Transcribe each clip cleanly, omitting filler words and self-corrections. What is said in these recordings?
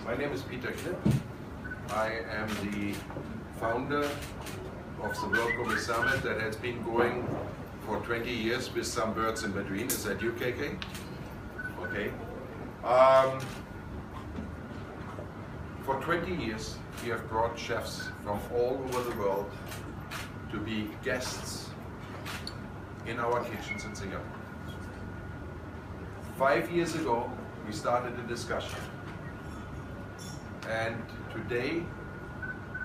My name is Peter Klipp. I am the founder of the World Gourmet Summit that has been going for 20 years with some birds in between. Is that you, KK? Okay. For 20 years, we have brought chefs from all over the world to be guests in our kitchens in Singapore. 5 years ago, we started a discussion. And today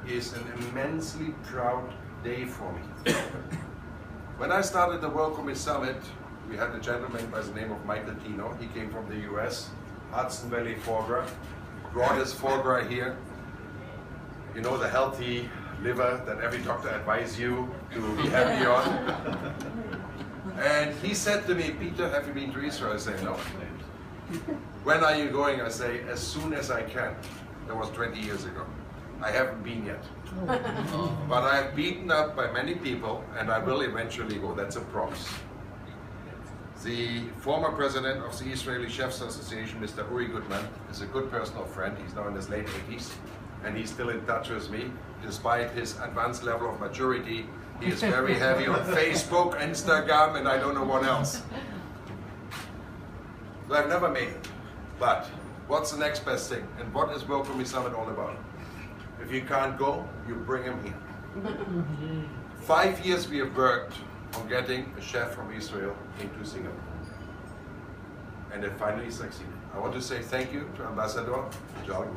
is an immensely proud day for me. When I started the World Gourmet Summit, we had a gentleman by the name of Michael Tino. He came from the US, Hudson Valley foie gras, brought his foie gras here. You know, the healthy liver that every doctor advises you to be happy on. And he said to me, Peter, have you been to Israel? I say, no. When are you going? I say, as soon as I can. That was 20 years ago. I haven't been yet. But I have beaten up by many people, and I will eventually go. That's a promise. The former president of the Israeli Chefs Association, Mr. Uri Goodman, is a good personal friend. He's now in his late 80s, and he's still in touch with me. Despite his advanced level of maturity, he is very heavy on Facebook, Instagram, and I don't know what else. So I've never made it. But what's the next best thing? And what is World Gourmet Summit all about? If you can't go, you bring him here. 5 years we have worked on getting a chef from Israel into Singapore. And it finally succeeded. I want to say thank you to Ambassador John.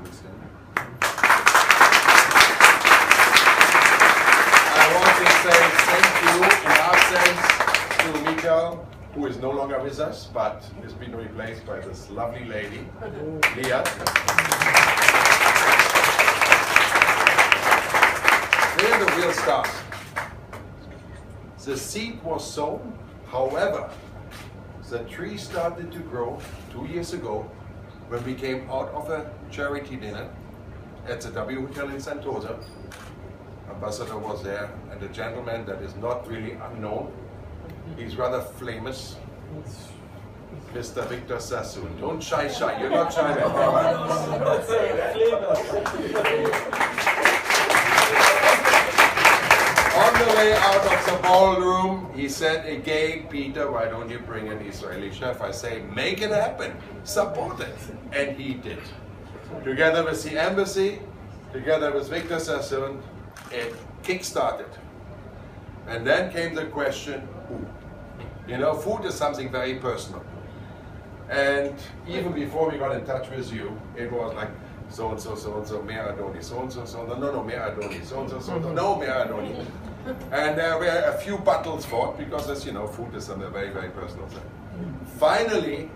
I want to say thank you in absence to Mikael, who is no longer with us, but has been replaced by this lovely lady, Leah. They're the real stars. The seed was sown, however, the tree started to grow 2 years ago when we came out of a charity dinner at the W Hotel in Sentosa. Ambassador was there, and a gentleman that is not really unknown. He's rather famous. Mr. Victor Sassoon. Don't shy. You're not shy. On the way out of the ballroom, he said again, Peter, why don't you bring an Israeli chef? I say, make it happen. Support it. And he did. Together with the embassy, together with Victor Sassoon, it kick-started. And then came the question, who? You know, food is something very personal. And even before we got in touch with you, it was like, so-and-so, Meir Adoni, so-and-so, no, Meir Adoni, so-and-so, no, Meir Adoni. And there were a few battles fought because, as you know, food is something very, very personal thing. Finally,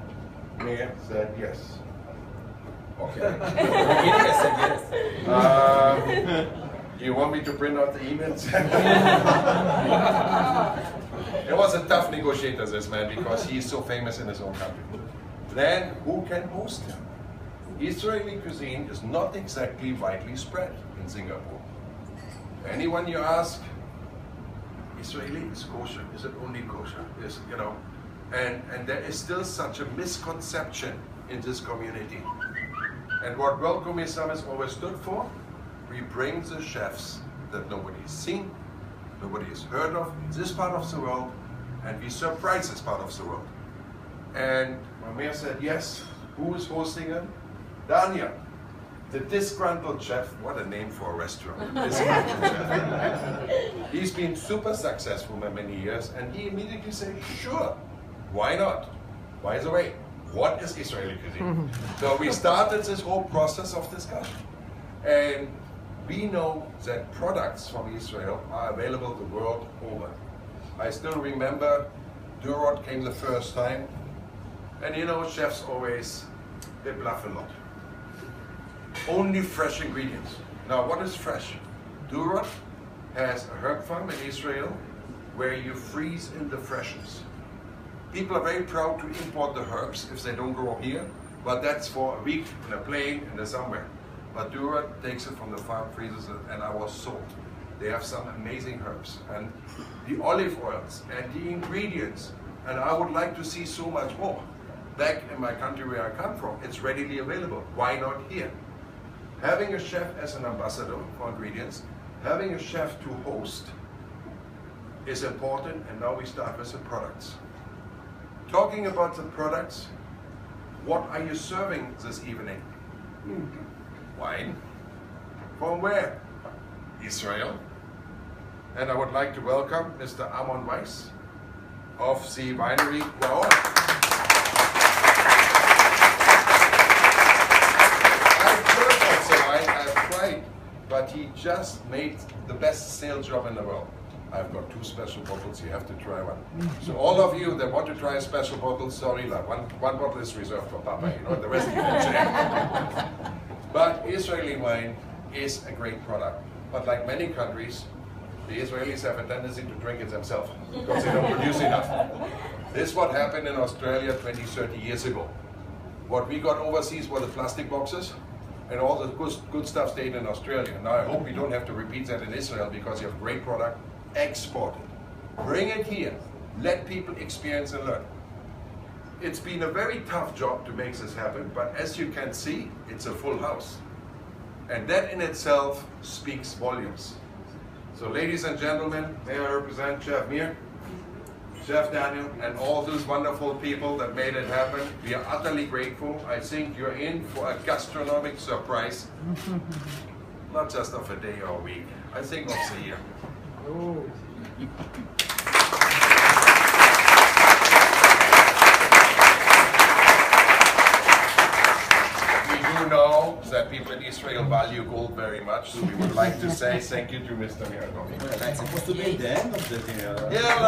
Meir said yes. Okay. Do you want me to print out the emails? It was a tough negotiator, this man, because he's so famous in his own country. Then, who can host him? Israeli cuisine is not exactly widely spread in Singapore. Anyone you ask, Israeli is kosher. Is it only kosher? Is, you know, and there is still such a misconception in this community. And what World Gourmet Summit always stood for, we bring the chefs that nobody's seen, nobody has heard of in this part of the world, and we surprise this part of the world. And when Meir said yes, who is hosting him? Daniel, the disgruntled chef. What a name for a restaurant. Disgruntled chef. He's been super successful for many years, and he immediately said, sure, why not? By the way, what is Israeli cuisine? So we started this whole process of discussion. And we know that products from Israel are available the world over. I still remember Durot came the first time, and you know, chefs always, they bluff a lot. Only fresh ingredients. Now, what is fresh? Durot has a herb farm in Israel where you freeze in the freshness. People are very proud to import the herbs if they don't grow here, but that's for a week in a plane and somewhere. But Durot takes it from the farm, freezes it, and I was sold. They have some amazing herbs and the olive oils and the ingredients, and I would like to see so much more. Back in my country where I come from, it's readily available. Why not here? Having a chef as an ambassador for ingredients, having a chef to host is important, and now we start with the products. Talking about the products, what are you serving this evening? Wine. From where? Israel. And I would like to welcome Mr. Amon Weiss of the winery Wow. I've heard of the wine, I've tried, but he just made the best sales job in the world. I've got 2 special bottles, you have to try one. So all of you that want to try a special bottle, sorry, one bottle is reserved for Papa, you know, the rest you can share. But Israeli wine is a great product. But like many countries, the Israelis have a tendency to drink it themselves because they don't produce enough. This is what happened in Australia 20, 30 years ago. What we got overseas were the plastic boxes, and all the good stuff stayed in Australia. Now I hope we don't have to repeat that in Israel because you have great product. Export it. Bring it here. Let people experience and learn. It's been a very tough job to make this happen, but as you can see, it's a full house. And that in itself speaks volumes. So ladies and gentlemen, may I represent Chef Meir, Chef Daniel, and all those wonderful people that made it happen. We are utterly grateful. I think you're in for a gastronomic surprise. Not just of a day or a week, I think of the year. Oh. Know that people in Israel value gold very much, so we would like to say thank you to Mr. Meir Adoni. Well, that's supposed to be the end of the dinner. Yeah,